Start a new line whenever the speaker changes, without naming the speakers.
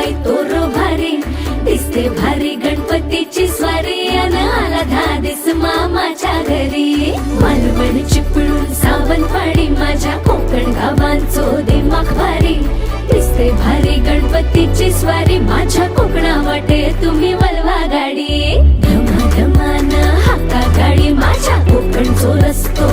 बाई तोरो भारी दिसते भारी गणपतीची स्वारी अन आला धादिस मामाच्या घरी मालवण चिपळूण सावंतवाडी माझ्या कोकण गावांचो दिमाग भारी दिसते भारी गणपतीची स्वारी माझ्या कोकणा वाटे तुम्ही वलवा गाडी धमा धमान हाका गाडी माझ्या कोकणचो रस्तो